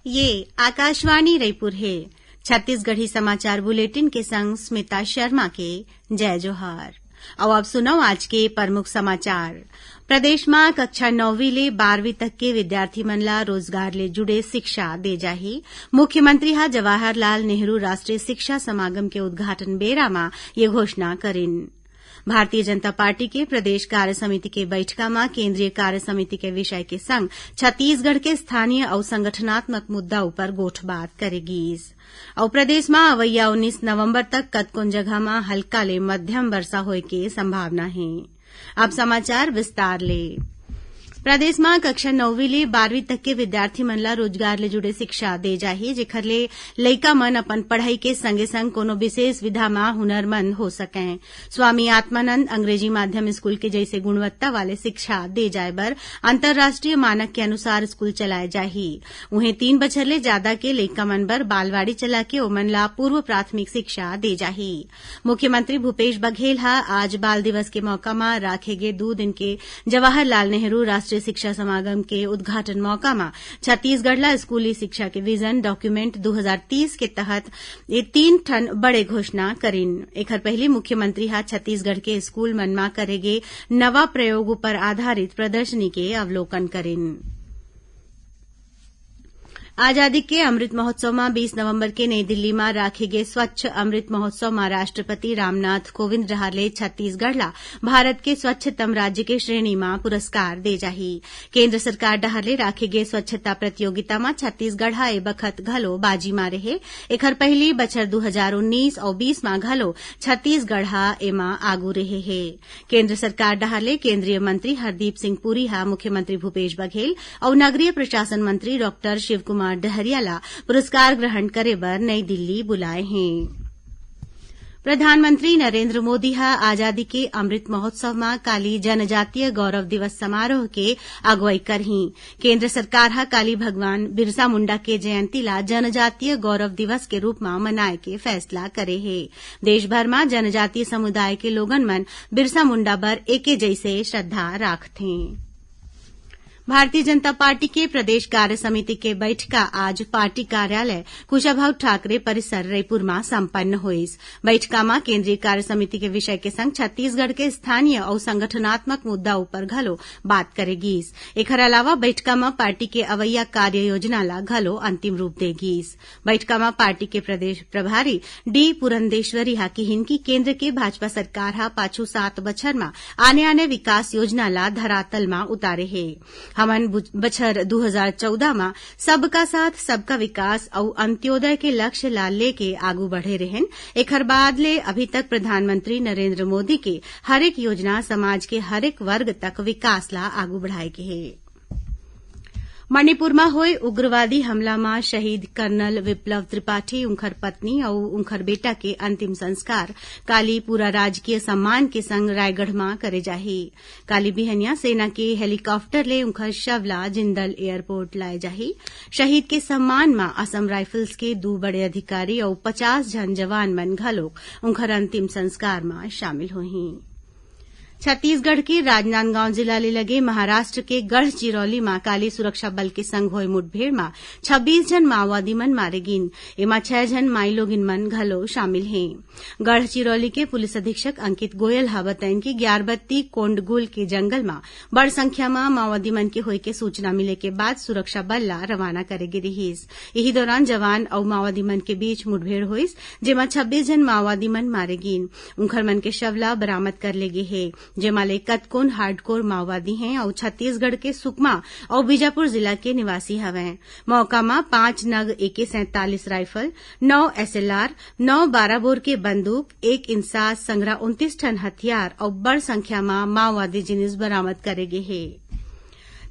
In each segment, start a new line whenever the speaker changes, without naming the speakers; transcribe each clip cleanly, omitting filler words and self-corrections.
ये आकाशवाणी रायपुर है। छत्तीसगढ़ी समाचार बुलेटिन के संग स्मिता शर्मा के जय जोहार। अब सुनो आज के प्रमुख समाचार। प्रदेश में कक्षा 9वीं ले 12वीं तक के विद्यार्थी मन ला रोजगार ले जुड़े शिक्षा दे जाही। मुख्यमंत्री हा जवाहरलाल नेहरू राष्ट्रीय शिक्षा समागम के उद्घाटन बेरा में ये घोषणा करिन। भारतीय जनता पार्टी के प्रदेश कार्य समिति के बैठका में केंद्रीय कार्य समिति के विषय के संग छत्तीसगढ़ के स्थानीय और संगठनात्मक मुद्दा ऊपर गोठबात करेगी। और प्रदेश में अवैया 19 नवंबर तक कतकोन जगह में हल्का ले मध्यम वर्षा होए के संभावना है। अब समाचार विस्तार ले। प्रदेश में कक्षा 9वीं ले 12वीं तक के विद्यार्थी मन ला रोजगार ले जुड़े शिक्षा दे जाही, जेखर ले लइका मन अपन पढ़ाई के संगे संग कोनो विशेष विधा में हुनरमंद हो सकें। स्वामी आत्मानंद अंग्रेजी माध्यम स्कूल के जैसे गुणवत्ता वाले शिक्षा दे जाए बर अंतर्राष्ट्रीय मानक के अनुसार स्कूल चलाए जाही। उन्हें 3 बछर ले ज्यादा के लइका मन बर बालवाड़ी चला के ओमन ला पूर्व प्राथमिक शिक्षा दे जाही। मुख्यमंत्री भूपेश बघेल हा आज बाल दिवस के मौका में राखे गे 2 दिन के जवाहरलाल नेहरू राष्ट्रीय शिक्षा समागम के उद्घाटन मौका में छत्तीसगढ़ ला स्कूली शिक्षा के विजन डॉक्यूमेंट 2030 के तहत ये 3 ठन बड़े घोषणा करिन। एकर पहले मुख्यमंत्री हा छत्तीसगढ़ के स्कूल मन में करेगे नवा प्रयोग पर आधारित प्रदर्शनी के अवलोकन करिन। आजादी के अमृत महोत्सव में 20 नवंबर के नई दिल्ली में राखे गए स्वच्छ अमृत महोत्सव में राष्ट्रपति रामनाथ कोविंद रहाले छत्तीसगढ़ ला भारत के स्वच्छतम राज्य के श्रेणी में पुरस्कार दे जाही। केंद्र सरकार डहाले राखे गए स्वच्छता प्रतियोगिता में छत्तीसगढ़ हा ए बखत घलो बाजी मारे है। एकर पहली बछर 2019 और 20 में घलो छत्तीसगढ़ हा एमा आगू रहे है। केंद्र सरकार डहाले केंद्रीय मंत्री हरदीप सिंह पुरी हा मुख्यमंत्री भूपेश बघेल और नगरीय प्रशासन मंत्री डॉक्टर शिवकुमार डहरिया ला पुरस्कार ग्रहण करे बर नई दिल्ली बुलाए हैं। प्रधानमंत्री नरेंद्र मोदी हा आजादी के अमृत महोत्सव में काली जनजातीय गौरव दिवस समारोह के अगुवाई करही। केंद्र सरकार हा काली भगवान बिरसा मुंडा के जयंती ला जनजातीय गौरव दिवस के रूप में मनाए के फैसला करे है। देश भर में जनजातीय समुदाय के लोगन मन बिरसा मुंडा बर एके जैसे श्रद्धा राखथे। भारतीय जनता पार्टी के प्रदेश कार्य समिति के बैठका आज पार्टी कार्यालय कुशाभाऊ ठाकरे परिसर रायपुर में संपन्न हुई। बैठका में केंद्रीय कार्य समिति के विषय के संग छत्तीसगढ़ के स्थानीय और संगठनात्मक मुद्दा ऊपर घलो बात करेगी। एकर अलावा बैठका में पार्टी के अवैया कार्य योजना ला घलो अंतिम रूप देगी। बैठका में पार्टी के प्रदेश प्रभारी डी पुरंदेश्वरी हा कहिन की केंद्र के भाजपा सरकार हा पाछू 7 बछर में आने विकास योजना ला धरातल में उतारे है। हमन बछर 2014 में सबका साथ सबका विकास और अंत्योदय के लक्ष्य ला लेके आगू बढ़े रहन। एकर बाद ले अभी तक प्रधानमंत्री नरेंद्र मोदी के हरेक योजना समाज के हरेक वर्ग तक विकास ला आगू बढ़ाए के है। मणिपुर में हुए उग्रवादी हमला में शहीद कर्नल विप्लव त्रिपाठी उनकर पत्नी और उनकर बेटा के अंतिम संस्कार काली पूरा राजकीय सम्मान के संग रायगढ़ में करे जाही। काली बिहनिया सेना के हेलीकॉप्टर ले उनकर शव ला जिंदल एयरपोर्ट लाए जाही। शहीद के सम्मान में असम राइफल्स के 2 बड़े अधिकारी और 50 जन जवान मन घलो उनकर अंतिम संस्कार में शामिल होही। छत्तीसगढ़ के राजनांदगांव जिला ले लगे महाराष्ट्र के गढ़चिरौली में काली सुरक्षा बल के संग होए मुठभेड़ में 26 जन माओवादी मन मारे गिन। एमा 6 जन माई लोगिन मन घलो शामिल हैं। गढ़चिरौली के पुलिस अधीक्षक अंकित गोयल हा बताइन कि 11 कोंडगुल के जंगल में बड़ संख्या में माओवादी मन के होए के सूचना मिले के बाद सुरक्षा बल ला रवाना करे गे रहीस। यही दौरान जवान और माओवादी मन के बीच मुठभेड़ हुईस, जेमा 26 जन माओवादी मन मारे गिन। उनकर मन के शव ला बरामद कर लेगे है, जेमा ले कतकोन हार्डकोर माओवादी हैं और छत्तीसगढ़ के सुकमा और बीजापुर जिला के निवासी हवें। मौका में 5 नग AK-47 राइफल, 9 SLR, 9 12 बोर के बंदूक, 1 इंसास संग्रह 29 टन हथियार और बड़ संख्या में माओवादी जिनिस बरामद करे गे है।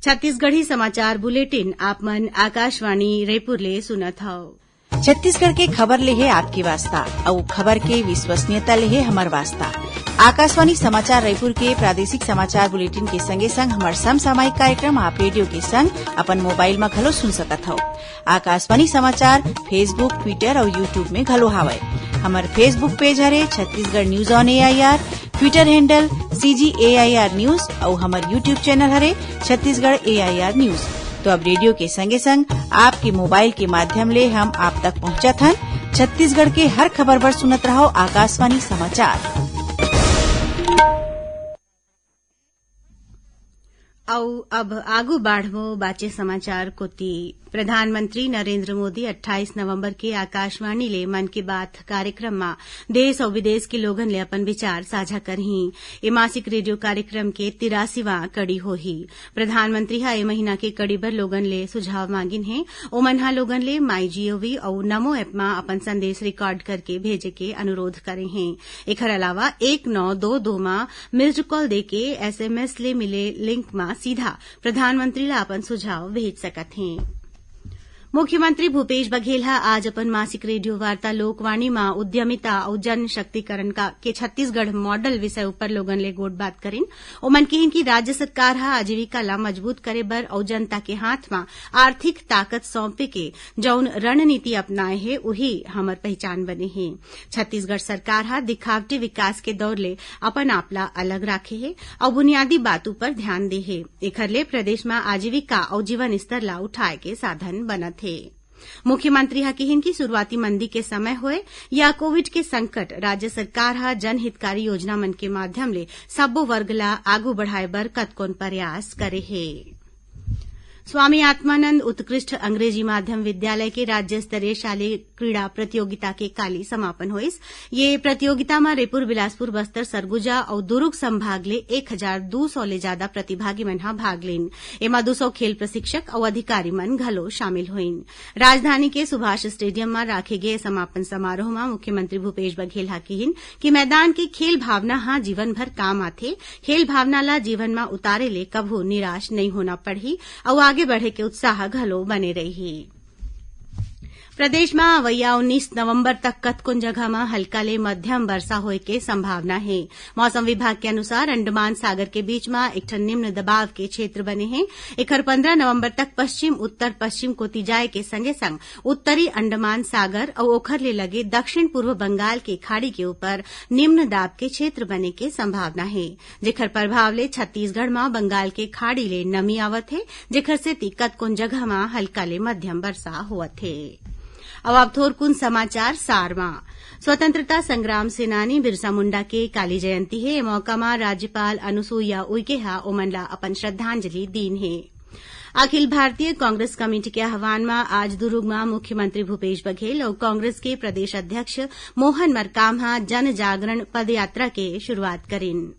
छत्तीसगढ़ी समाचार बुलेटिन आप मन आकाशवाणी रायपुर ले सुनत हव।
छत्तीसगढ़ के खबर ले है आपकी वास्ता और खबर के विश्वसनीयता ले है हमार वास्ता। आकाशवाणी समाचार रायपुर के प्रादेशिक समाचार बुलेटिन के संगे संग हमार समसामयिक कार्यक्रम आप रेडियो के संग अपन मोबाइल में घलो सुन सकत हव। आकाशवाणी समाचार फेसबुक, ट्विटर और यूट्यूब में घलो हावय। हमार फेसबुक पेज हरे Chhattisgarh news on AIR, Twitter handle CGAIR news और हमार यूट्यूब चैनल हरे छत्तीसगढ़ AIR न्यूज। तो अब रेडियो के संगे संग आपके मोबाइल के माध्यम ले हम आप तक पहुंचत हन। छत्तीसगढ़ के हर खबर बर सुनत रहो आकाशवाणी समाचार।
अब आगू बाढ़वो बाचे समाचार कोती। प्रधानमंत्री नरेंद्र मोदी 28 नवंबर के आकाशवाणी ले मन की बात कार्यक्रम में देश और विदेश के लोगन ले अपन विचार साझा करही। ए मासिक रेडियो कार्यक्रम के 83वां कड़ी होही। प्रधानमंत्री हा ए महीना के कड़ी भर लोगन ले सुझाव मांगिन है। ओमन हा लोगन ले माई जीओवी और नमो ऐप में अपन संदेश रिकॉर्ड करके भेजे के अनुरोध करे हैं। एकर अलावा 1922 में मिस्ड कॉल देके SMS ले मिले लिंक में सीधा प्रधानमंत्री ला अपन सुझाव भेज सकत हैं। मुख्यमंत्री भूपेश बघेल आज अपन मासिक रेडियो वार्ता लोकवाणी में उद्यमिता और जन शक्तिकरण के छत्तीसगढ़ मॉडल विषय ऊपर लोगन ले गोट बात करिन। ओमन कहिन कि राज्य सरकार आजीविका ला मजबूत करे बर और जनता के हाथ में आर्थिक ताकत सौंपे के जौन रणनीति अपनाए है वही हमर पहचान बने है। छत्तीसगढ़ सरकार दिखावटी विकास के दौर ले अपन आपला अलग राखे है और बुनियादी बातों पर ध्यान दे है। एखर ले प्रदेश में आजीविका और जीवन स्तर ला उठाए के साधन बनत थे। मुख्यमंत्री कहिन की शुरुआती मंदी के समय होए या कोविड के संकट राज्य सरकार जनहितकारी योजना मन के माध्यम ले सब्बो वर्ग ला आगू बढ़ाए बर कतकोन प्रयास करे है। स्वामी आत्मानंद उत्कृष्ट अंग्रेजी माध्यम विद्यालय के राज्य स्तरीय शालेय क्रीड़ा प्रतियोगिता के काली समापन होइस। ये प्रतियोगिता में रायपुर, बिलासपुर, बस्तर, सरगुजा और दुर्ग संभाग ले 1200 ले ज्यादा प्रतिभागी मन भाग लेन। एमा 200 खेल प्रशिक्षक और अधिकारी मन घलो शामिल होइन। राजधानी के सुभाष स्टेडियम में राखे गए समापन समारोह में मुख्यमंत्री भूपेश बघेल कहिन कि मैदान के खेल भावना जीवन भर काम आथे। खेल भावना ला जीवन में उतारे ले कभू निराश नहीं होना पड़ही और आगे बढ़े के उत्साह घलो बने रही। प्रदेश में अवैया 19 नवंबर तक कतकोन जगह में हल्का ले मध्यम वर्षा होए के संभावना है। मौसम विभाग के अनुसार अंडमान सागर के बीच में एक निम्न दबाव के क्षेत्र बने हैं। एकर 15 नवंबर तक पश्चिम उत्तर पश्चिम कोती जाए के संगे संग उत्तरी अंडमान सागर और ओखर ले लगे दक्षिण पूर्व बंगाल के खाड़ी के ऊपर निम्न दाब के क्षेत्र बने के संभावना है। जेकर प्रभाव ले छत्तीसगढ़ में बंगाल के खाड़ी ले नमी आवत है, जेकर से कतकोन जगह में हल्का ले मध्यम वर्षा होवत है। अब थोरकुन समाचार सार में स्वतंत्रता संग्राम सेनानी बिरसा मुंडा के काली जयंती है। मौका में राज्यपाल अनुसुईया उइके ओमन ला अपन श्रद्धांजलि दीन है। अखिल भारतीय कांग्रेस कमेटी के आह्वान में आज दुर्ग में मुख्यमंत्री भूपेश बघेल और कांग्रेस के प्रदेश अध्यक्ष मोहन मरकाम जन जागरण पदयात्रा के शुरूआत करेन।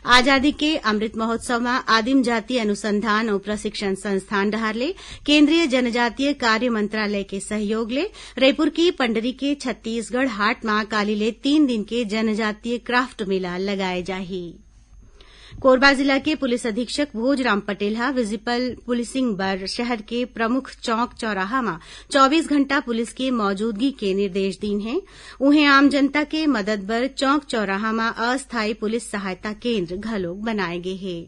आजादी के अमृत महोत्सव में आदिम जाति अनुसंधान और प्रशिक्षण संस्थान डहारले केंद्रीय जनजातीय कार्य मंत्रालय के सहयोग ले रायपुर की पंडरी के छत्तीसगढ़ हाट में काली ले 3 दिन के जनजातीय क्राफ्ट मेला लगाए जाही। कोरबा जिला के पुलिस अधीक्षक भोजराम पटेल विजिबल पुलिसिंग बर शहर के प्रमुख चौक चौराहा में 24 घंटा पुलिस के मौजूदगी के निर्देश दीन है। उन्हें आम जनता के मदद बर चौक चौराहा में अस्थायी पुलिस सहायता केंद्र घलोक बनाए गए हैं।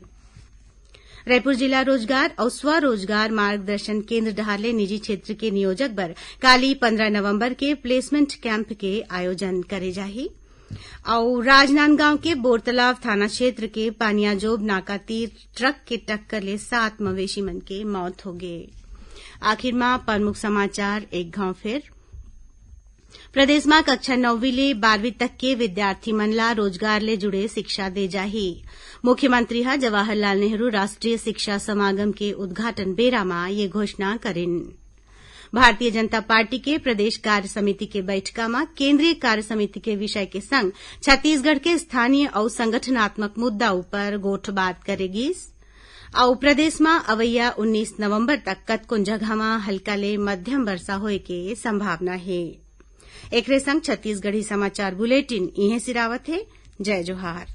रायपुर जिला रोजगार और स्वरोजगार मार्गदर्शन केंद्र डहारले निजी क्षेत्र के नियोजक बर काली 15 नवंबर के प्लेसमेंट कैंप के आयोजन करे जाही। और राजनांदगांव के बोरतलाव थाना क्षेत्र के पानियाजोब नाका तीर ट्रक के टक्कर ले 7 मवेशी मन के मौत हो गए। आखिर में प्रमुख समाचार एक घाव फिर। प्रदेश में कक्षा 9वीं ले 12वीं तक के विद्यार्थी मन ला रोजगार ले जुड़े शिक्षा दे जाही। मुख्यमंत्री जवाहरलाल नेहरू राष्ट्रीय शिक्षा समागम के उद्घाटन बेरा में ये घोषणा करेन। भारतीय जनता पार्टी के प्रदेश कार्य समिति के बैठका में केंद्रीय कार्य समिति के विषय के संग छत्तीसगढ़ के स्थानीय और संगठनात्मक मुद्दा ऊपर गोठ बात करेगी। और प्रदेश में अवैया 19 नवंबर तक कतकोन जगह में हल्का ले मध्यम वर्षा होए के संभावना है। एकरे संग छत्तीसगढ़ी समाचार बुलेटिन इहे सिरावत है। जय जोहार।